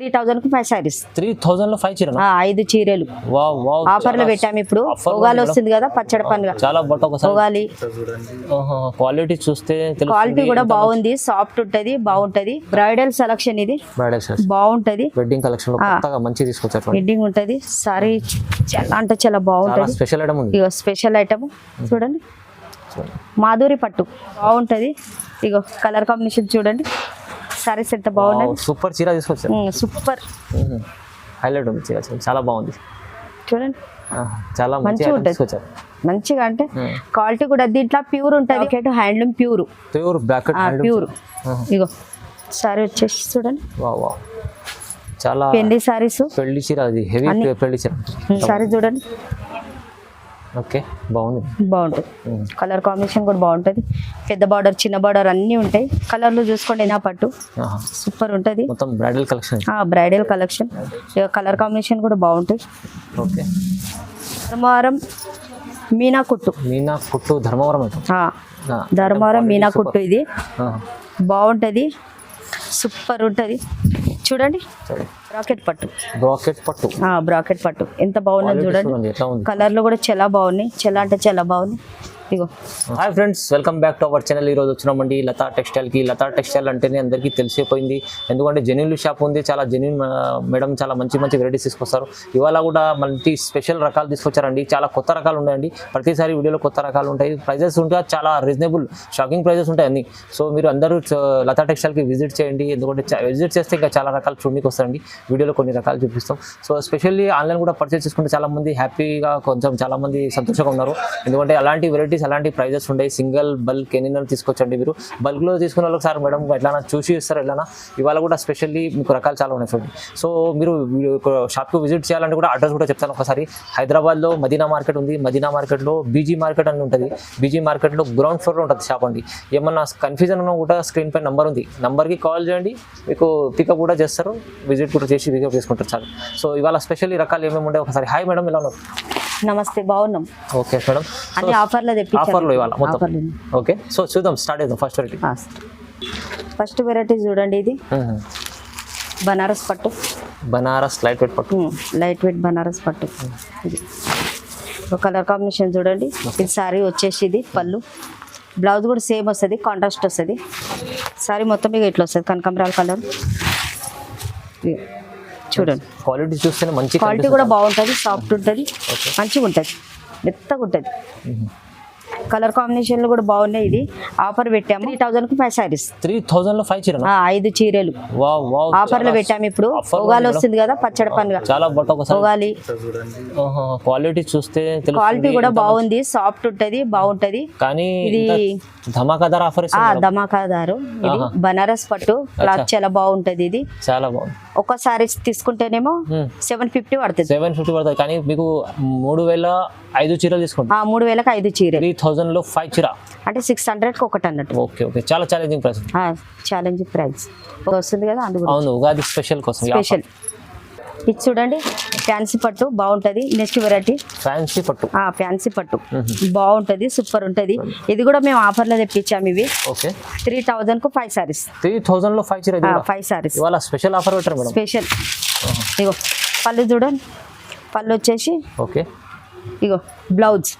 3000 కు 5 సారీస్. 3000 లో 5 చీరలు. 5 చీరలు వావ్ వావ్. ఆఫర్లు పెట్టాము ఇప్పుడు. ఉగాలి వస్తుంది కదా, పచ్చడి పండుగ. చాలా బట్ ఒకసారి ఉగాలి క్వాలిటీ చూస్తే క్వాలిటీ కూడా బాగుంది, సాఫ్ట్ ఉంటది, బాగుంటది. బ్రైడల్ సెలక్షన్ ఇది, బ్రైడల్ సెలక్షన్ బాగుంటది. వెడ్డింగ్ కలెక్షన్ లో కొత్తగా మంచి తీసుకొచ్చారు. వెడ్డింగ్ ఉంటది. సారీ చాలా అంటే చాలా బాగుంటది. స్పెషల్ ఐటమ్ ఉంది. ఇగో స్పెషల్ ఐటమ్ చూడండి, మాధురి పట్టు బాగుంటది. ఇగో కలర్ కాంబినేషన్ చూడండి, సారీస్ ఎంత బాగున్నాయి. సూపర్ చీర తీసుకొచ్చారు. సూపర్ హైలైట్ ఉంది చీర, చాలా బాగుంది చూడండి. చాలా మంచిగా తీసుకొచ్చారు. మంచిగా అంటే క్వాలిటీ కూడా దీంట్లో ప్యూర్ ఉంటది. Handloom pure bracket pure. ఇగో సారీ వచ్చేసి చూడండి, వావ్ వావ్ చాలా పెళ్లి సారీస్, పెళ్లి చీర, అది హెవీ పెళ్లి చీర. సారీ చూడండి, ఓకే బాగుంది. బాగుంటుంది. కలర్ కాంబినేషన్ కూడా బాగుంటుంది. పెద్ద బార్డర్, చిన్న బార్డర్ అన్నీ ఉంటాయి. కలర్లు చూసుకోండి, నా పట్టు సూపర్ ఉంటుంది. మొత్తం bridal collection. Bridal collection. Colour combination కూడా బాగుంటుంది. ఓకే ధర్మవరం మీనా కుట్టు. మీనా కుట్టు ధర్మవరం. ధర్మవరం మీనా కుట్టు ఇది బాగుంటుంది, సూపర్ ఉంటుంది. చూడండి బ్రాకెట్ పట్టు. బ్రాకెట్ పట్టు ఎంత బాగున్నది చూడండి. కలర్లు కూడా చాలా బాగున్నాయి, చాలా అంటే చాలా బాగున్నాయి. ఇగో hi friends, welcome back to our channel. ఈరోజు వచ్చినామండి లతా టెక్స్టైల్కి. లతా టెక్స్టైల్ అంటేనే అందరికీ తెలిసిపోయింది, ఎందుకంటే జెన్యూన్ షాప్ ఉంది. చాలా జెన్యూన్ మేడం, చాలా మంచి మంచి వెరైటీస్ తీసుకొస్తారు. ఇవాళ కూడా మంచి స్పెషల్ రకాలు తీసుకొచ్చారండి. చాలా కొత్త రకాలు ఉన్నాయండి. ప్రతిసారి వీడియోలో కొత్త రకాలు ఉంటాయి. ప్రైజెస్ ఉంటాయి చాలా రీజనబుల్, షాకింగ్ ప్రైజెస్ ఉంటాయి అన్ని. సో మీరు అందరూ లతా టెక్స్టైల్కి విజిట్ చేయండి, ఎందుకంటే విజిట్ చేస్తే ఇంకా చాలా రకాలు చూడడానికి వస్తారండి. వీడియోలో కొన్ని రకాలు చూపిస్తాం. సో స్పెషల్లీ ఆన్లైన్ కూడా పర్చేస్ చేసుకుంటే చాలా మంది హ్యాపీగా, కొంచెం చాలా మంది సంతోషంగా ఉన్నారు. ఎందుకంటే అలాంటి వెరైటీస్, అలాంటి ప్రైజెస్ ఉంటాయి. సింగిల్ బల్క్ ఎన్ని తీసుకొచ్చండి. మీరు బల్క్లో తీసుకున్న వాళ్ళకి సార్ మేడం ఎట్లా చూసి ఇస్తారు, ఎట్లా ఇవాళ కూడా స్పెషల్లీ మీకు రకాలు చాలా ఉన్నాయి చూడండి. సో మీరు షాప్కి విజిట్ చేయాలంటే కూడా అడ్రస్ కూడా చెప్తాను ఒకసారి. హైదరాబాద్లో మదీనా మార్కెట్ ఉంది. మదీనా మార్కెట్లో బీజీ మార్కెట్ అని ఉంటుంది. బీజీ మార్కెట్లో గ్రౌండ్ ఫ్లోర్లో ఉంటుంది షాప్ అండి. ఏమన్నా కన్ఫ్యూజన్ ఉన్నా కూడా స్క్రీన్ పై నెంబర్ ఉంది, నెంబర్కి కాల్ చేయండి, మీకు పికప్ కూడా చేస్తారు, విజిట్ కూడా చేసి పికప్ చేసుకుంటారు సార్. సో ఇవాళ స్పెషల్లీ రకాలు ఏమేమి ఉంటాయి ఒకసారి. హాయ్ మేడం, ఎలా ఉన్నారు? నమస్తే, బాగున్నాం. ఓకే మేడం, అన్ని ఆఫర్లో ఆఫర్లో ఇవాళ మొత్తం. ఓకే సో చూద్దాం, స్టార్ట్ చేద్దాం. ఫస్ట్ వెరైటీ చూడండి, ఇది బనారస్ పట్టు. బనారస్ లైట్ వెయిట్ పట్టు. లైట్ వెయిట్ బనారస్ పట్టు. ఇది కలర్ కాంబినేషన్ చూడండి. ఇది సారీ వచ్చేసి ఇది పళ్ళు, బ్లౌజ్ కూడా సేమ్ వస్తుంది, కాంట్రాస్ట్ వస్తుంది. సారీ మొత్తం మీకు ఇట్లా వస్తుంది, కనకాంబరాల కలర్. చూడండి క్వాలిటీ చూస్తేనే మంచి క్వాలిటీ కూడా బాగుంటుంది, సాఫ్ట్ ఉంటుంది, మంచిగా ఉంటుంది, మెత్తగా ఉంటుంది. కలర్ కాంబినేషన్లు కూడా బాగున్నాయి. ఇది ఆఫర్ పెట్టాము. 3000 కు 5 సారీస్. 3000 లో 5 చీరలు. 5 చీరలు ఆఫర్లు పెట్టాము ఇప్పుడు. ఉగాలి వస్తుంది కదా, పచ్చడి పండుగ. చాలా బట్ ఒకసారి ఉగాలి క్వాలిటీ చూస్తే క్వాలిటీ కూడా బాగుంది, సాఫ్ట్ ఉంటది, బాగుంటది. కానీ ఇది ధమాకాదార్ ఆఫర్. ధమాకాదారు. ఇది బనారస్ పట్టు, క్లాత్ చాలా బాగుంటది. ఇది చాలా బాగుంది. ఒక సారీ తీసుకుంటేనేమో 750 పడుతుంది. 750 పడుతుంది. కానీ మీకు 3005 చీరలు తీసుకుంటాం. 3000కి 5 చీరలు. 3000 లో 5 చీర అంటే 600 కి ఒకటి అన్నట్టు. ఓకే ఓకే, చాలా ఛాలెంజింగ్ ప్రైస్. ఛాలెంజింగ్ ప్రైస్ వస్తుంది కదా, అందుకు. అవును, ఉగాది స్పెషల్ కోసం స్పెషల్. ఇది చూడండి, ఫ్యాన్సీ పట్టు బాగుంటది. నెక్స్ట్ వెరైటీ ఫ్యాన్సీ పట్టు. ఫ్యాన్సీ పట్టు బాగుంటది, సూపర్ ఉంటది. ఇది కూడా మేము ఆఫర్లో తెప్పించాము. ఇవి ఓకే 3000 కు 5 సారీస్. 3000 లో 5 చీర. 5 సారీస్ ఇవాళ స్పెషల్ ఆఫర్ పెట్టారు మేడం. స్పెషల్. ఇగో పళ్ళు చూడండి, పళ్ళు వచ్చేసి ఓకే. ఇగో బ్లౌజ్,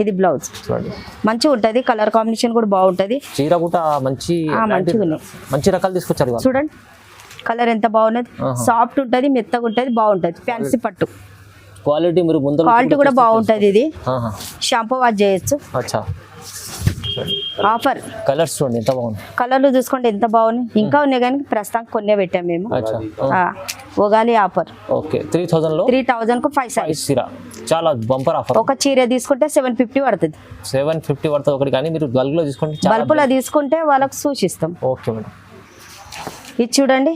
ఇది బ్లౌజ్ మంచిగా ఉంటుంది. కలర్ కాంబినేషన్ కూడా బాగుంటుంది. చీర కూడా మంచి రకాలు తీసుకొచ్చారు చూడండి. కలర్ ఎంత బాగున్నది, సాఫ్ట్ ఉంటుంది, మెత్తగా ఉంటుంది, బాగుంటుంది. ఫ్యాన్సీ పట్టు క్వాలిటీ మీరు ముందు క్వాలిటీ కూడా బాగుంటుంది. ఇది షాంపూ వాష్ చేయొచ్చు. ఆఫర్. కలర్స్ చూడండి ఎంత బాగుంది. కలర్లు చూసుకోండి ఎంత బాగున్నాయి. ఇంకా ఉన్నాయి కానీ ప్రస్తుతం కొన్నే పెట్టాము మేము. ఉగాలి ఆఫర్. ఓకే 3000 కు 5 సారీస్. చాలా బంపర్ ఆఫర్. ఒక చీర తీసుకుంటే 750 పడుతుంది. 750 పడుతుంది ఒకటి. కానీ మీరు బల్క్లో తీసుకుంటే, బల్క్లో తీసుకుంటే వాళ్ళకి సూచిస్తాం. Okay madam. ఇది చూడండి,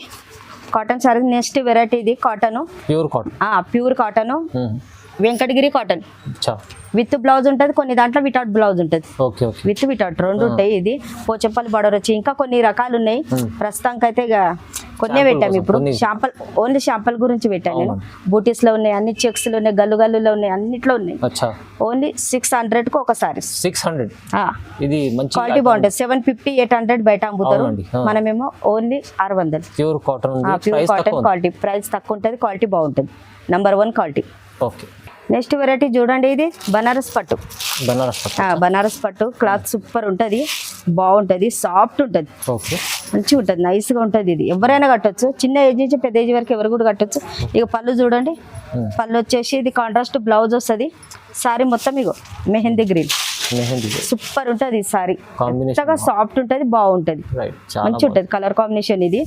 కాటన్ సారీ. నెక్స్ట్ వెరైటీ ఇది cotton, pure cotton. Pure cotton. Venkatagiri cotton అచ్చా విత్ బ్లౌజ్ ఉంటుంది, కొన్ని దాంట్లో వితౌట్ బ్లౌజ్ ఉంటుంది. ఓకే ఓకే వితౌట్ రెండు ఉంటాయి. ఇది పోచంపల్లి బార్డర్ వచ్చి ఇంకా కొన్ని రకాలు ఉన్నాయి. ప్రస్తుతానికి అయితే ఇక కొన్నే పెట్టాము ఇప్పుడు. షాంపల్ ఓన్లీ షాంపల్ గురించి పెట్టాను నేను. బూటీస్ లో ఉన్నాయి, అన్ని చెక్స్ లో ఉన్నాయి, గల్లు గల్లులో ఉన్నాయి, అన్నిట్లో ఉన్నాయి. ఓన్లీ 600 కు ఒక సారీ. 600 ఇది మంచి క్వాలిటీ బాగుంటుంది. 750 800 బయట అమ్ముతారు, మనమేమో only 600. Pure cotton pure cotton quality, price తక్కువ ఉంటుంది, క్వాలిటీ బాగుంటుంది, number 1 quality. Okay next variety చూడండి, ఇది బనారస్ పట్టు. బనారస్ పట్టు క్లాత్ సూపర్ ఉంటుంది, బాగుంటుంది, సాఫ్ట్ ఉంటుంది, మంచిగా ఉంటుంది, నైస్గా ఉంటుంది. ఇది ఎవరైనా కట్టొచ్చు, చిన్న ఏజ్ నుంచి పెద్ద ఏజ్ వరకు ఎవరు కూడా కట్టొచ్చు. ఇక పళ్ళు చూడండి, పళ్ళు వచ్చేసి ఇది కాంట్రాస్ట్ బ్లౌజ్ వస్తుంది. సారీ మొత్తం ఇగో మెహందీ గ్రీన్, సూపర్ ఉంటుంది ఈ సారీ, కొత్తగా సాఫ్ట్ ఉంటుంది, బాగుంటుంది, మంచిగా ఉంటుంది కలర్ కాంబినేషన్. ఇది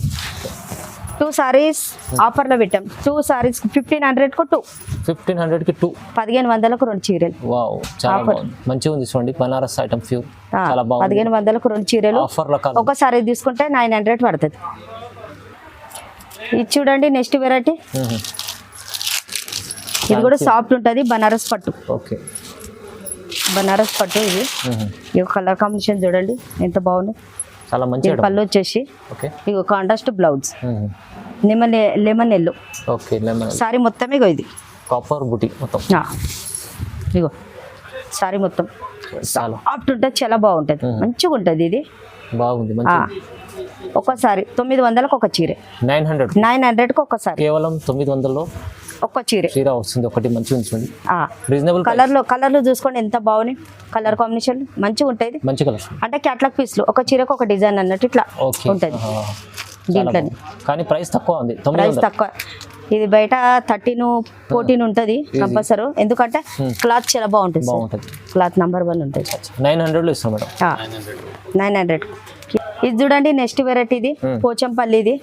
2 సారీస్ ఆఫర్లో పెట్టాం. 2 సారీస్ 1500 కు 2, 1500 కి 2, 1500కు 2 చీరలు. వావ్ చాలా బాగుంది, మంచిగా ఉంది చూడండి. బనారస్ ఐటమ్ ప్యూర్ చాలా బాగుంది. 1500కు 2 చీరలు ఆఫర్ రకాలు. ఒక సారీ తీసుకుంటే 900 పడుతుంది. ఇది చూడండి నెక్స్ట్ వెరైటీ, ఇది కూడా సాఫ్ట్ ఉంటుంది, బనారస్ పట్టు. ఓకే బనారస్ పట్టు. ఇది ఈ కలర్ కాంబినేషన్ చూడండి ఎంత బాగుంది, చాలా మంచి. పళ్ళు వచ్చేసి ఇగో contrast blouse, lemon yellow. Okay lemon sari మొత్తం ఇగో ఇది కాపర్ బుటీ మొత్తం. ఇగో సారీ మొత్తం సాఫ్ట్ ఉంటుంది, చాలా బాగుంటుంది, మంచిగా ఉంటుంది. ఇది బాగుంది. ఒక్కసారి 900కు ఒక చీర, 900కు ఒక్కసారి, కేవలం 900లో ఒక్క చీర వస్తుంది. ఒకటి మంచిగా ఉంటుంది, రీజనబుల్ కలర్లో చూసుకోండి ఎంత బాగున్నాయి, కలర్ కాంబినేషన్ మంచిగా ఉంటుంది, మంచి కలర్. అంటే క్యాట్లాగ్ పీస్లు ఒక చీరకు ఒక డిజైన్ అన్నట్టు ఇట్లా ఉంటుంది దీంట్లో. కానీ ప్రైస్ తక్కువ ఉంది, ప్రైస్ తక్కువ. ఇది బయట 13 14 ఉంటుంది కంపల్సరీ, ఎందుకంటే క్లాత్ చాలా బాగుంటుంది, క్లాత్ నంబర్ 1 ఉంటుంది. 900లో ఇస్తాం మేడం, 900. ఇది చూడండి నెక్స్ట్ వెరైటీ, ఇది పోచంపల్లి. ఇది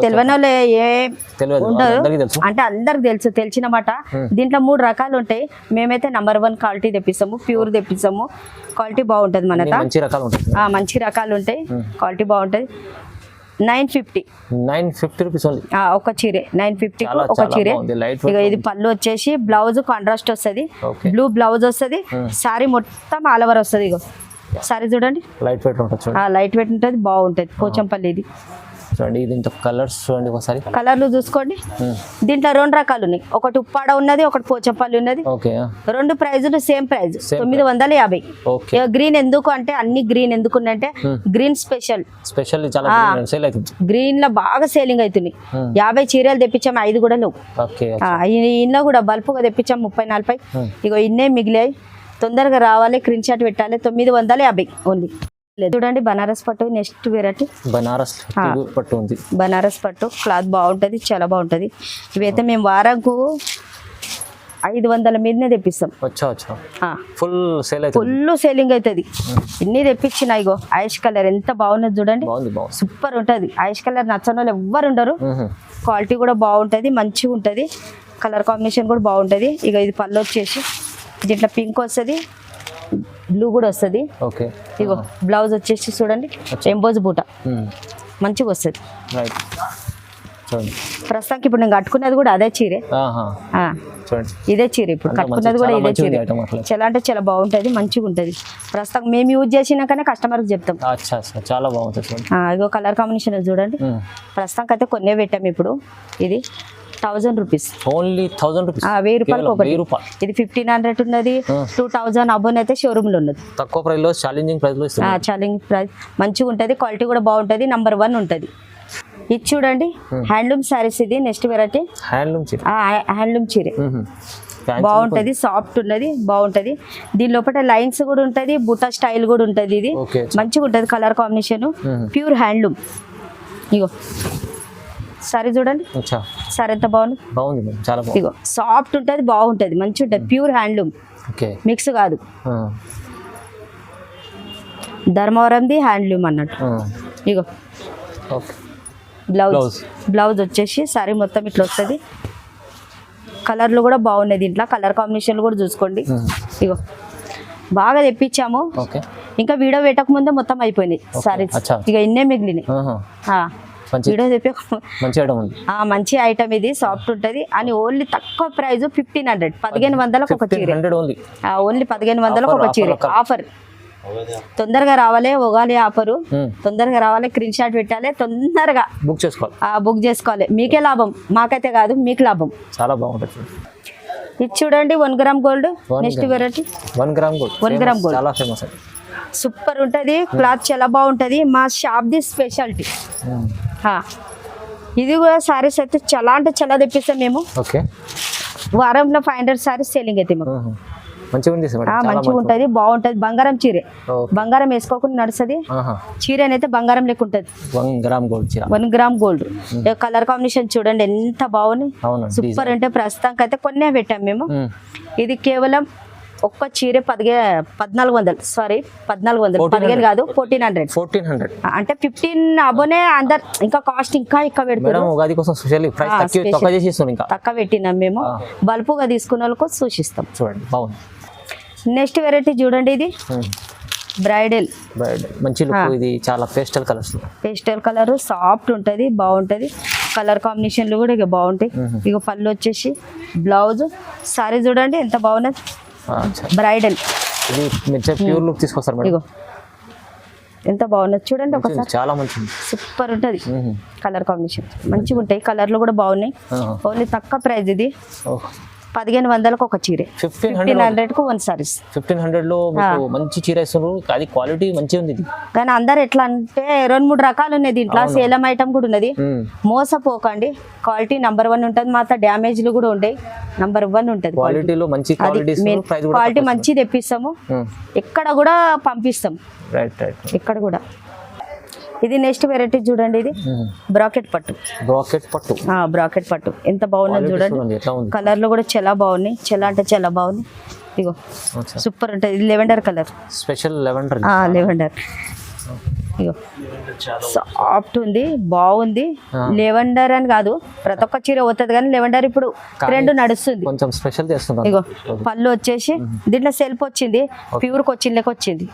తెలియని వాళ్ళు ఉండదు, అంటే అందరికి తెలుసు, తెలిసినమాట. దీంట్లో 3 రకాలు ఉంటాయి. మేమైతే నంబర్ 1 క్వాలిటీ తెప్పిస్తాము, ప్యూర్ తెప్పిస్తాము, క్వాలిటీ బాగుంటుంది మనతో, మంచి రకాలు ఉంటాయి, క్వాలిటీ బాగుంటుంది. 950 రూపీస్ ఒక చీరే, 950 ఒక చీరే. ఇక ఇది పళ్ళు వచ్చేసి బ్లౌజ్ కాంట్రాస్ట్ వస్తుంది, బ్లూ బ్లౌజ్ వస్తుంది, సారీ మొత్తం ఆల్ ఓవర్ వస్తుంది. ఇగో సారీ చూడండి, లైట్ వెయిట్ ఉంటుంది, బాగుంటుంది. పోచంపల్లి ఇది చూడండి. దీంట్లో కలర్స్ చూడండి, ఒకసారి కలర్లు చూసుకోండి. దీంట్లో 2 రకాలు ఉన్నాయి, ఒకటి ఉప్పాడ ఉన్నది, ఒకటి పోచంపల్లి ఉన్నది. 2 ప్రైజులు సేమ్ ప్రైజ్ 950. గ్రీన్ ఎందుకు అంటే, అన్ని గ్రీన్ ఎందుకు అంటే గ్రీన్ స్పెషల్ గ్రీన్ లో బాగా సేలింగ్ అవుతుంది. 50 చీరలు తెప్పించాము, 5 కూడా లేవు. ఇన్న కూడా బల్పుగా తెప్పించాము 30 40. ఇగో ఇన్నే మిగిలాయి, తొందరగా రావాలి, స్క్రీన్ షాట్ పెట్టాలి. 950 ఓన్లీ. చూడండి బనారస్ పట్టు నెక్స్ట్ వెరైటీ, బనారస్ పట్టు క్లాత్ బాగుంటుంది, చాలా బాగుంటుంది. ఇవైతే మేము వారంకు 500 మీదనే తెప్పిస్తాం, ఫుల్ సేలింగ్ అవుతుంది. ఇన్ని తెప్పించిన ఇగో ఐష్ కలర్ ఎంత బాగున్నది చూడండి, సూపర్ ఉంటుంది. ఐష్ కలర్ నచ్చని వాళ్ళు ఎవ్వరు ఉండరు, క్వాలిటీ కూడా బాగుంటుంది, మంచిగా ఉంటుంది, కలర్ కాంబినేషన్ కూడా బాగుంటుంది. ఇక ఇది పళ్ళు వచ్చేసి దీంట్లో పింక్ వస్తుంది, బ్లూ కూడా వస్తుంది. ఇగో బ్లౌజ్ వచ్చేసి చూడండి ఎంబోజ్ బూట, మంచిగా వస్తుంది. ప్రస్తుతానికి ఇప్పుడు నేను కట్టుకున్నది కూడా అదే చీరే, ఇదే చీర ఇప్పుడు కట్టుకున్నది కూడా ఇదే చీర. చాలా అంటే చాలా బాగుంటుంది, మంచిగా ఉంటుంది. ప్రస్తుతం మేము యూజ్ చేసినాకనే కస్టమర్కి చెప్తాం, చాలా బాగుంటుంది. ఇగో కలర్ కాంబినేషన్ చూడండి. ప్రస్తుతానికి అయితే కొన్నే పెట్టాము ఇప్పుడు. ఇది 1000 రూపీస్, ఓన్లీ 1000 రూపీస్, 1000 రూపాయలు ఒకటి. ఇది 1500 ఉన్నది, 2000 అబోన్ అయితే షోరూమ్ లో ఉన్నది. తక్కువ ప్రైస్ లో ఛాలెంజింగ్ ప్రైస్ మంచిగా ఉంటుంది, క్వాలిటీ కూడా బాగుంటుంది, నంబర్ 1 ఉంటుంది. ఇది చూడండి హ్యాండ్లూమ్ సారీస్. ఇది నెక్స్ట్ వెరైటీ హ్యాండ్లూమ్ చీర, బాగుంటది, సాఫ్ట్ ఉన్నది, బాగుంటది. దీని లోపల లైన్స్ కూడా ఉంటది, బుట్ట స్టైల్ కూడా ఉంటది. ఇది మంచిగా ఉంటది, కలర్ కాంబినేషన్ ప్యూర్ హ్యాండ్లూమ్. ఇగో సారీ చూడండి, సారీ ఎంత బాగుంది, ఇగో సాఫ్ట్ ఉంటుంది, బాగుంటది, మంచిగా ఉంటుంది, ప్యూర్ హ్యాండ్లూమ్, మిక్స్ కాదు. ధర్మవరంది హ్యాండ్లూమ్ అన్నట్టు. ఇగో బ్లౌజ్ వచ్చేసి సారీ మొత్తం ఇట్లా వస్తుంది, కలర్లు కూడా బాగున్నాయి. దీంట్లో కలర్ కాంబినేషన్ కూడా చూసుకోండి. ఇగో బాగా తెప్పించాము, ఇంకా వీడియో పెట్టక ముందే మొత్తం అయిపోయినాయి సారీస్, ఇక ఇన్నే మిగిలినాయి. వీడియో చెప్పే మంచి ఐటమ్ ఉంది. మంచి ఐటమ్ ఇది, సాఫ్ట్ ఉంటుంది అని ఓన్లీ తక్కువ ప్రైస్ 1500, 1500 ఒక చీర. ఓన్లీ 1500 ఒక చీర ఆఫర్. తొందరగా రావాలి, ఉగాలి ఆఫరు, తొందరగా రావాలి, స్క్రీన్ షాట్ పెట్టాలి, తొందరగా బుక్ చేసుకోవాలి. మీకే లాభం, మాకైతే కాదు, మీకు లాభం. చాలా బాగుంటుంది. ఇది చూడండి 1 gram gold. Next variety 1 gram gold. 1 gram gold చాలా ఫేమస్. సూపర్ ఉంటుంది, క్లాత్ చాలా బాగుంటుంది. మా షాప్ ది స్పెషాలిటీ. ఇది కూడా సారీస్ అయితే చాలా అంటే చాలా తెప్పిస్తాం మేము. ఓకే, వారంలో 500 సారీస్ సేలింగ్ అయితే మాకు. మంచిగా ఉంటుంది, బాగుంటుంది. బంగారం చీరే, బంగారం వేసుకోకుండా నడుస్తుంది. చీర అయితే బంగారం లెక్క ఉంటుంది. 1 గ్రామ్ గోల్డ్ చీర. 1 గ్రామ్ గోల్డ్. కలర్ కాంబినేషన్ చూడండి ఎంత బాగుంది, సూపర్. అంటే ప్రస్తుతానికి అయితే కొన్నే పెట్టాం మేము. ఇది కేవలం ఒక్క చీర 1400, సారీ 1400, 15 కాదు 1400. అంటే 15 అబోనే అందరు. ఇంకా కాస్ట్ ఇంకా ఎక్కువ పెడతాం, తక్కువ పెట్టినాం మేము. బల్పుగా తీసుకున్న వాళ్ళకు సూచిస్తాం. చూడండి బాగుంది. నెక్స్ట్ వెరైటీ చూడండి, ఇది బ్రైడల్ మంచి లుక్. ఇది చాలా pastel colours, pastel colour soft ఉంటుంది, బాగుంటుంది. కలర్ కాంబినేషన్లు కూడా ఇక బాగుంటాయి. ఇక పళ్ళు వచ్చేసి బ్లౌజ్. సారీ చూడండి ఎంత బాగున్నది, బ్రైడల్. ప్యూర్ లుక్ తీసుకొస్తారు మేడం. ఇగో ఎంత బాగున్నది చూడండి ఒకసారి, చాలా మంచిది, సూపర్ ఉంటుంది. కలర్ కాంబినేషన్ మంచిగా ఉంటాయి, కలర్లు కూడా బాగున్నాయి. ఓన్లీ తక్కువ ప్రైస్. ఇది 1500 ఒక చీర, 1500 1 సారీస్. 1500 లో మంచి చీర ఇస్తున్నారు, అది క్వాలిటీ మంచిగా ఉంది. కానీ అందరు ఎట్లా అంటే 2-3 రకాలు ఉన్నాయి దీంట్లో, సేలం ఐటమ్ కూడా ఉన్నది. మోసపోకండి, క్వాలిటీ నెంబర్ 1 ఉంటుంది. మాత్రం డ్యామేజ్లు కూడా ఉంటాయి, నెంబర్ 1 ఉంటుంది. క్వాలిటీ మంచి తెప్పిస్తాము, ఎక్కడ కూడా పంపిస్తాం, ఎక్కడ కూడా. ఇది నెక్స్ట్ వెరైటీ చూడండి, ఇది బ్రాకెట్ పట్టు. బ్రాకెట్ పట్టు ఎంత బాగున్నది చూడండి, కలర్లు కూడా చాలా బాగున్నాయి, చాలా అంటే చాలా బాగున్నాయి. ఇగో సూపర్ ఉంటుంది. ఇది లెవెండర్ కలర్, స్పెషల్ లెవెండర్. ఇగో సాఫ్ట్ ఉంది, బాగుంది. లెవెండర్ అని కాదు, ప్రతి ఒక్క చీర పోతుంది, కానీ లెవెండర్ ఇప్పుడు ట్రెండ్ నడుస్తుంది. కొంచెం స్పెషల్ చేస్తున్నారు. ఇగో పళ్ళు వచ్చేసి దీంట్లో సెల్ఫ్ వచ్చింది, ప్యూర్ కొచ్చిన్ లెక్క వచ్చింది.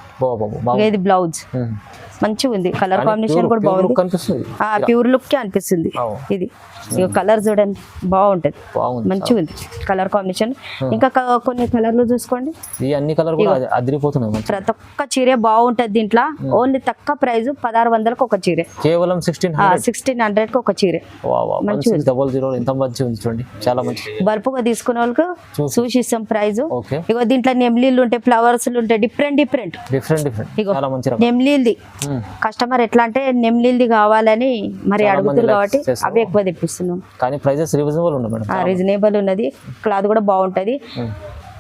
ఇది బ్లౌజ్ మంచిగా ఉంది, కలర్ కాంబినేషన్ కూడా బాగుంది, ప్యూర్ లుక్ కి అనిపిస్తుంది. ఇది కలర్ చూడండి బాగుంటది, మంచిగా ఉంది కలర్ కాంబినేషన్. ఇంకా కొన్ని కలర్లు చూసుకోండి, అన్ని కలర్ కూడా అదిరిపోతున్నాయి. ప్రతి ఒక్క చీర బాగుంటది దీంట్లో. ఓన్లీ తక్కువ ప్రైస్ 1600 ఒక చీర, కేవలం 1600 ఒక చీర. బల్పుగా తీసుకునే వాళ్ళకి సూచిస్తాం ప్రైజ్. ఇగో దీంట్లో నెమ్లీలు ఉంటాయి, ఫ్లవర్స్ ఉంటాయి, డిఫరెంట్. ఇగో నెమ్లీల్ది కస్టమర్ ఎట్లా అంటే నెమ్లీల్ది కావాలని మరి అడుగుతారు కాబట్టి అవి ఎక్కువ తెప్పిస్తున్నాం. కానీ ప్రైజెస్ రీజనబుల్ ఉన్నది, క్లాత్ కూడా బాగుంటది,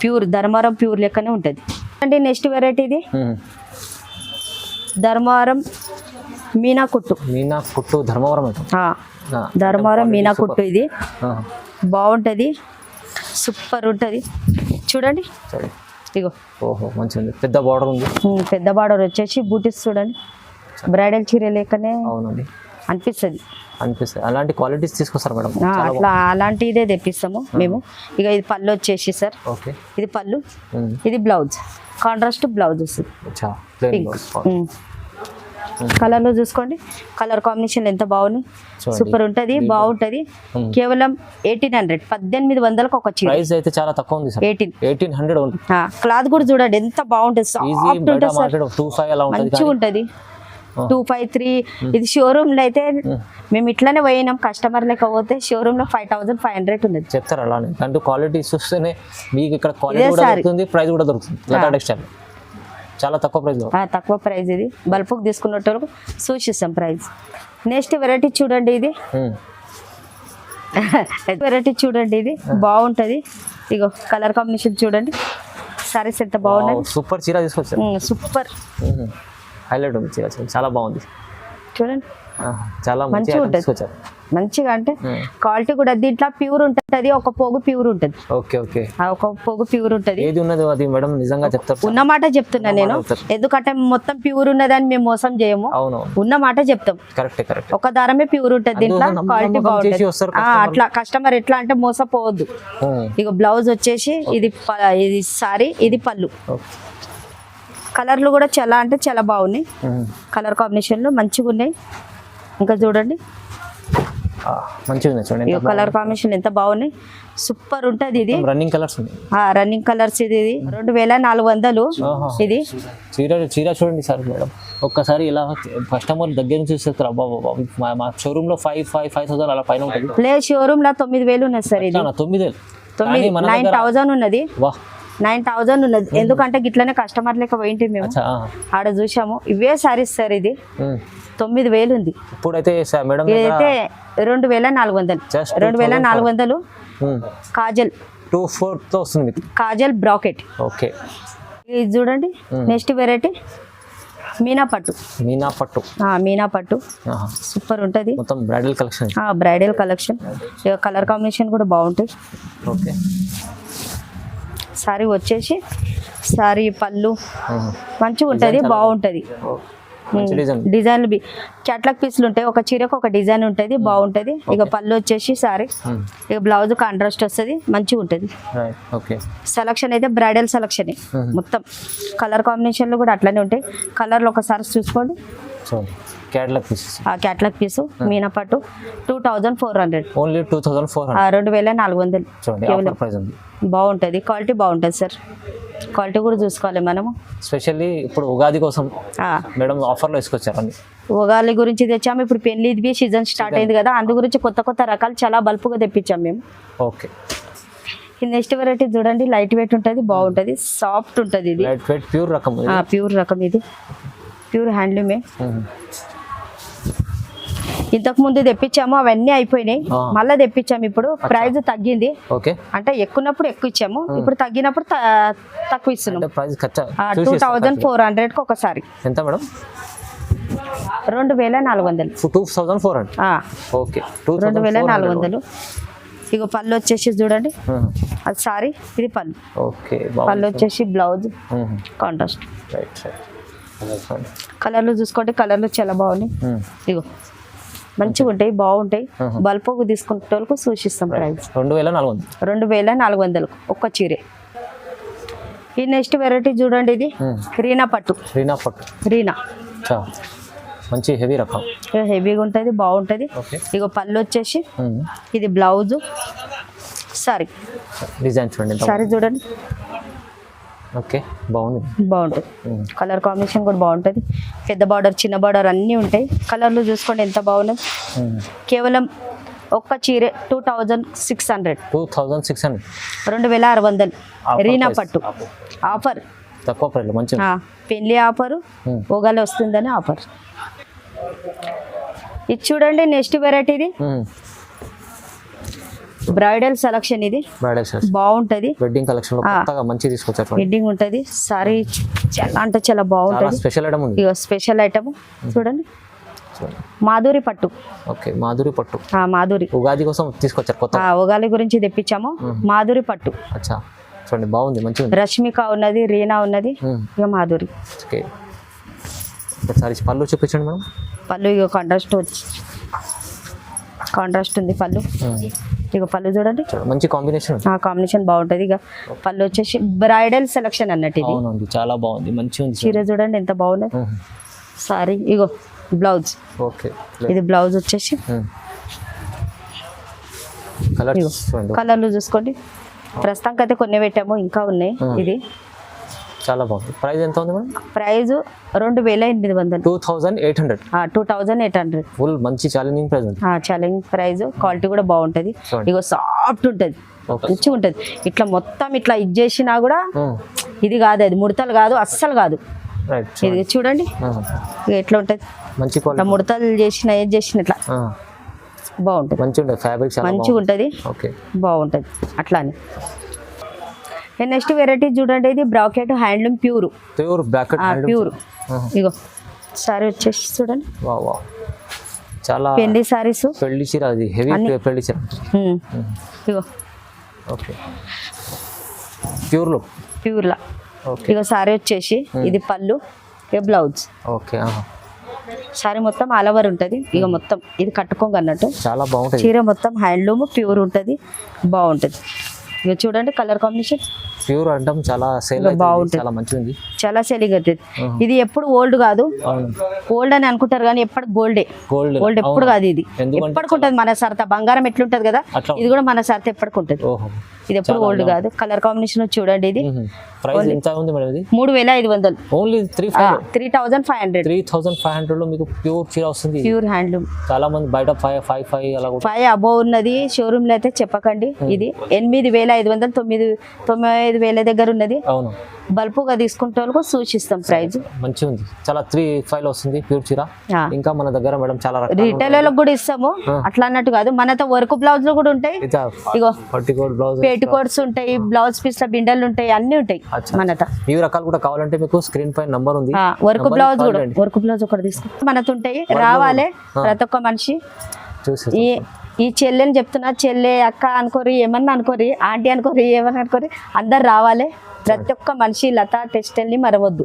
ప్యూర్ ధర్మారం ప్యూర్ లెక్కనే ఉంటది. అంటే నెక్స్ట్ వెరైటీ ఇది ధర్మవరం మీనా కుట్టు. ధర్మవరం మీనా కుట్టు. ఇది బాగుంటది, సూపర్ ఉంటది చూడండి. ఇగో మంచిగా పెద్ద బార్డర్ ఉంది, పెద్ద బార్డర్ వచ్చేసి బూటీస్ చూడండి, బ్రైడల్ చీర లెక్కనే అనిపిస్తుంది. అలాంటి క్వాలిటీస్ తీసుకొస్తారు మేడం. అట్లా అలాంటిదే తెప్పిస్తాము మేము. ఇక ఇది పళ్ళు వచ్చేసి సార్, ఇది పళ్ళు, ఇది బ్లౌజ్, కాంట్రాస్ట్ బ్లౌజ్ వస్తుంది. కలర్ లో చూసుకోండి, కలర్ కాంబినేషన్ ఎంత బాగుంది, సూపర్ ఉంటది, బాగుంటది. కేవలం 1800, 1800 ఒక చీర. ప్రైస్ అయితే చాలా తక్కువ ఉంది సార్, 1800. క్లాత్ కూడా చూడండి ఎంత బాగుంటది, సాఫ్ట్ ఉంటుంది సార్, మంచిగా ఉంటది. 253. ఇది షోరూమ్ లో అయితే మేము ఇట్లానే పోయినాం, కస్టమర్ లెక్క పోతే షోరూమ్ లో 5500 ఉంది చెప్తారు. అలానే అంటే క్వాలిటీ చూస్తేనే మీకు ఇక్కడ క్వాలిటీ కూడా దొరుకుతుంది, ప్రైస్ కూడా దొరుకుతుంది. లతా టెక్స్టైల్ చాలా తక్కువ ప్రైస్. ఇది బల్పుకి తీసుకున్నట్టు సూచిస్తాం ప్రైస్. నెక్స్ట్ వెరైటీ చూడండి, ఇది ఇది బాగుంటది. ఇగో కలర్ కాంబినేషన్ చూడండి, సారీస్ ఎంత బాగున్నాయి, సూపర్ చీర తీసుకొచ్చారు, సూపర్ హైలైట్ ఉంది చీర, చాలా బాగుంది చూడండి, చాలా మంచిగా ఉంటుంది. మంచిగా అంటే క్వాలిటీ కూడా దీంట్లో ప్యూర్ ఉంటుంది, ఒక పోగు ప్యూర్ ఉంటుంది. ఒక పోగు ప్యూర్ ఉంటుంది. ఏది ఉన్నది అది మేడం నిజంగా చెప్తారు, ఉన్నమాట చెప్తున్నా నేను, ఎందుకంటే మొత్తం ప్యూర్ ఉన్నదని మేము మోసం చేయము, ఉన్నమాట చెప్తాం. ఒక దారమే ప్యూర్ ఉంటుంది దీంట్లో, క్వాలిటీ బాగుంటుంది. అట్లా కస్టమర్ ఎట్లా అంటే మోసపోవద్దు. ఇక బ్లౌజ్ వచ్చేసి ఇది సారీ, ఇది పళ్ళు. కలర్లు కూడా చాలా అంటే చాలా బాగున్నాయి, కలర్ కాంబినేషన్లు మంచిగా ఉన్నాయి. ఇంకా చూడండి మంచిగా ఉంది చూడండి. కలర్ కాంబినేషన్ ఎంత బాగున్నాయి, సూపర్ ఉంటది ఇది. రన్నింగ్ కలర్స్ ఉన్నాయి. రన్నింగ్ కలర్స్ ఇది 2400 ఇది. చీర చూడండి సార్ మేడం, ఒక్కసారి ఇలా కస్టమర్ దగ్గర నుంచి చూస్తారు. అబ్బా మా షోరూమ్ లో 5,000 అలా పైన ఉంటుంది. లేదు, షోరూమ్ లో 9,000 ఉన్నది సార్. ఇది 9,000 9,000 ఉన్నది. 9,000 ఉన్నది. ఎందుకంటే గిట్లనే కస్టమర్ లెక్క పోయింటి మేము, ఆడ చూసాము. ఇవే సారీస్ సార్, ఇది 9,000 ఉంది. ఇప్పుడైతే మేడం ఇదైతే 2,400. 2,400 కాజల్ 2,400 తో వస్తుంది. కాజల్ బ్రాకెట్. ఓకే, ఇది చూడండి. నెక్స్ట్ వెరైటీ మీనా పట్టు. మీనా పట్టు సూపర్ ఉంటుంది. మొత్తం bridal collection. Bridal collection. Colour combination కూడా బాగుంటుంది. ఓకే, సారీ వచ్చేసి సారీ పళ్ళు మంచిగా ఉంటుంది, బాగుంటుంది. డిజైన్లు క్యాట్లాగ్ పీసులు ఉంటాయి. ఒక చీరకు ఒక డిజైన్ ఉంటుంది, బాగుంటుంది. ఇక పళ్ళు వచ్చేసి సారీ, ఇక బ్లౌజ్ కాంట్రాస్ట్ వస్తుంది, మంచిగా ఉంటుంది. సెలక్షన్ అయితే బ్రైడల్ సెలక్షన్ మొత్తం. కలర్ కాంబినేషన్లు కూడా అట్లనే ఉంటాయి. కలర్లు ఒకసారి చూసుకోండి. క్యాట్లాగ్ పీసు మీనా పట్టు 2,400. ఓన్లీ 2,400. 2,400 బాగుంటుంది. క్వాలిటీ బాగుంటుంది సార్. క్వాలిటీ కూడా చూసుకోవాలి మనము. స్పెషల్లీ ఇప్పుడు ఉగాది కోసం మేడం ఆఫర్లో తీసుకొచ్చారండి. ఉగాది గురించి తెచ్చాము. ఇప్పుడు పెళ్లి సీజన్ స్టార్ట్ అయింది కదా, అందు గురించి కొత్త రకాలు చాలా బల్పుగా తెప్పించాము మేము. ఓకే, నెక్స్ట్ వెరైటీ చూడండి. లైట్ వెయిట్ ఉంటుంది, బాగుంటుంది, సాఫ్ట్ ఉంటుంది. ఇది లైట్ వెయిట్ ప్యూర్ రకం. ఇది ప్యూర్ హ్యాండ్లూమే. ఇంతకు ముందు తెప్పించాము, అవన్నీ అయిపోయినాయి. మళ్ళీ తెప్పించాము. ఇప్పుడు ప్రైస్ తగ్గింది. అంటే ఎక్కున్నప్పుడు ఎక్కువ ఇచ్చాము, ఇప్పుడు తగ్గినప్పుడు తక్కువ ఇస్తున్నాం. 2,400 ఒకసారి. ఎంత మేడం? 2,400. 2,400. ఓకే, 2,400. ఇక పళ్ళు వచ్చేసి చూడండి, అది సారీ, ఇది పళ్ళు. ఓకే, పళ్ళు వచ్చేసి బ్లౌజ్ కాంట్రాస్ట్. కలర్లు చూసుకోండి, కలర్లు చాలా బాగున్నాయి. ఇగో మంచిగా ఉంటాయి, బాగుంటాయి. బల్పోకు తీసుకునే వాళ్ళకు సూచిస్తాం. ప్రైస్ 2,400 ఒక్క చీరే. ఈ నెక్స్ట్ వెరైటీ చూడండి. ఇది రీనా పట్టు. మంచి హెవీ రకం, హెవీగా ఉంటుంది, బాగుంటుంది. ఇగో పళ్ళు వచ్చేసి ఇది బ్లౌజ్ సారీ. డిజైన్ చూడండి, సారీ చూడండి. ఓకే, బాగుంటుంది. కలర్ కాంబినేషన్ కూడా బాగుంటుంది. పెద్ద బార్డర్, చిన్న బార్డర్ అన్నీ ఉంటాయి. కలర్లు చూసుకోండి ఎంత బాగున్నాయి. కేవలం ఒక్క చీరే 2,600. 2,600 రీనా పట్టు ఆఫర్. తక్కువ ప్రైస్, మంచి పెళ్లి ఆఫరు, ఉగాది వస్తుందని ఆఫర్. ఇది చూడండి. నెక్స్ట్ వెరైటీ ఇది బ్రైడల్ సెలక్షన్. ఇది బాగుంటది. వెడ్డింగ్ కలెక్షన్ మంచిగా తీసుకొచ్చారు. వెడ్డింగ్ ఉంటది. సారీ చాలా అంటే చాలా బాగుంటది. స్పెషల్ ఐటమ్ చూడండి. మాధురి పట్టు. ఓకే, మాధురి పట్టు. మాధురి ఉగాది కోసం తీసుకొచ్చారు కొత్త. ఉగాది గురించి తెప్పించాము. మాధురి పట్టు. అచ్చా, చూడండి బాగుంది, మంచిగా. రష్మిక ఉన్నది, రీనా ఉన్నది, ఇక మాధురి. ఓకే, ఒకసారి పళ్ళు చూపించండి మేడం. పళ్ళు ఇక కాంట్రాస్ట్ ఉంది పళ్ళు. ఇక పళ్ళు చూడండి, మంచి కాంబినేషన్ బాగుంటది. ఇక పళ్ళు వచ్చేసి బ్రైడల్ సెలక్షన్ అన్నట్టు. ఇది చాలా బాగుంది, మంచిగా ఉంది. చీర చూడండి ఎంత బాగున్నది. సారీ ఇగో బ్లౌజ్. ఓకే, ఇది బ్లౌజ్ వచ్చేసి. కలర్లు చూసుకోండి. ప్రస్తుతానికి అయితే కొన్ని పెట్టాము, ఇంకా ఉన్నాయి. ఇది చాలా బాగుంది. ప్రైస్ ఎంత ఉంది మేడం? ప్రైస్ 2,800. 2,800 ఫుల్ మంచి ఛాలెంజింగ్ ప్రైస్ ఉంది. Challenging price. క్వాలిటీ కూడా బాగుంటది. ఇగో సాఫ్ట్ ఉంటది, మంచిగా ఉంటది. ఇట్లా మొత్తం ఇట్లా ఇది చేసినా కూడా ఇది కాదు, అది ముడతలు కాదు, అస్సలు కాదు. ఇది చూడండి ఎట్లా ఉంటది. మంచి క్వాలిటీ. ముడతలు చేసిన ఏది చేసిన ఇట్లా బాగుంటది. మంచిగా ఉంటది, బాగుంటది అట్లా అని. నెక్స్ట్ వెరైటీ చూడండి. ఇది బ్రాకెట్ హ్యాండ్లూమ్ ప్యూర్. ఇగో సారీ వచ్చేసి చూడండి, చాలా పెళ్లి సారీస్. పెళ్లి చీర, అది హెవీ పెళ్లి చీర. ఇగో ఓకే, ప్యూర్ లా. ఇగో సారీ వచ్చేసి ఇది పళ్ళు, ఇక బ్లౌజ్. ఓకే, సారీ మొత్తం ఆల్ ఓవర్ ఉంటుంది. ఇక మొత్తం ఇది కట్టుకోంగ అన్నట్టు చాలా బాగుంటుంది. చీర మొత్తం హ్యాండ్లూమ్ ప్యూర్ ఉంటుంది, బాగుంటుంది. ఇక చూడండి కలర్ కాంబినేషన్ ప్యూర్ అంటాం చాలా సేల్ బాగుంటుంది. చాలా మంచిగా ఉంది. చాలా సెలింగ్ అవుతుంది. ఇది ఎప్పుడు ఓల్డ్ కాదు, అవును ఓల్డ్ అని అనుకుంటారు కానీ ఎప్పుడు గోల్డే. గోల్డ్ గోల్డ్ ఎప్పుడు కాదు, ఇది ఎందుకంటే ఎప్పటికుంటది. మన సరత బంగారం ఎట్లుంటది కదా, అట్లా ఇది కూడా మన సరత ఎప్పటికుంటది. ఓహో ఇది ఎప్పుడు ఓల్డ్ కాదు. కలర్ కాంబినేషన్ చూడండి, ఇది ప్రైస్ ఎంత ఉంది మేడం? ఇది 3500, ఓన్లీ 3500. 3500 లో మీకు ప్యూర్ చీర వస్తుంది. Pure handloom. చాలా మంది బయట 5 అలా కూడా 5 అబోవ్ ఉన్నది షోరూమ్ లో అయితే చెప్పకండి. ఇది 8500, 9,000 దగ్గర ఉన్నది. అవును బల్పుగా తీసుకుంటే వాళ్ళకు సూచిస్తాం ప్రైజ్. మంచిగా ఉంది. చాలా 3-5 లో వస్తుంది ప్యూర్ చీర. ఇంకా మన దగ్గర మేడం చాలా రకాలు రీటైల్ వాళ్ళకి కూడా ఇస్తాము, అట్లా అన్నట్టు కాదు. మనతో వర్క్ బ్లౌజ్ లో కూడా ఉంటాయి. ఇగో పట్టికోట్ బ్లౌజ్, పేటి కోట్స్ ఉంటాయి, బ్లౌజ్ పీస్ బిండలు ఉంటాయి, అన్ని ఉంటాయి మనతో. ఈ రకాలు కూడా కావాలంటే మీకు స్క్రీన్ పైన నంబర్ ఉంది. వర్క్ బ్లౌజ్ కూడా, వర్క్ బ్లౌజ్ ఒకటి తీసుకుంటాం మనతో ఉంటాయి. రావాలి ప్రతి ఒక్క మనిషి. చూసి ఈ చెల్లెని చెప్తున్నా, చెల్లె అక్క అనుకోరి, ఏమన్నా అనుకోరి, ఆంటీ అనుకోరి, ఏమన్నా అనుకోరి, అందరు రావాలి. ప్రతి ఒక్క మనిషి లతా టెక్స్టైల్ ని మరవద్దు.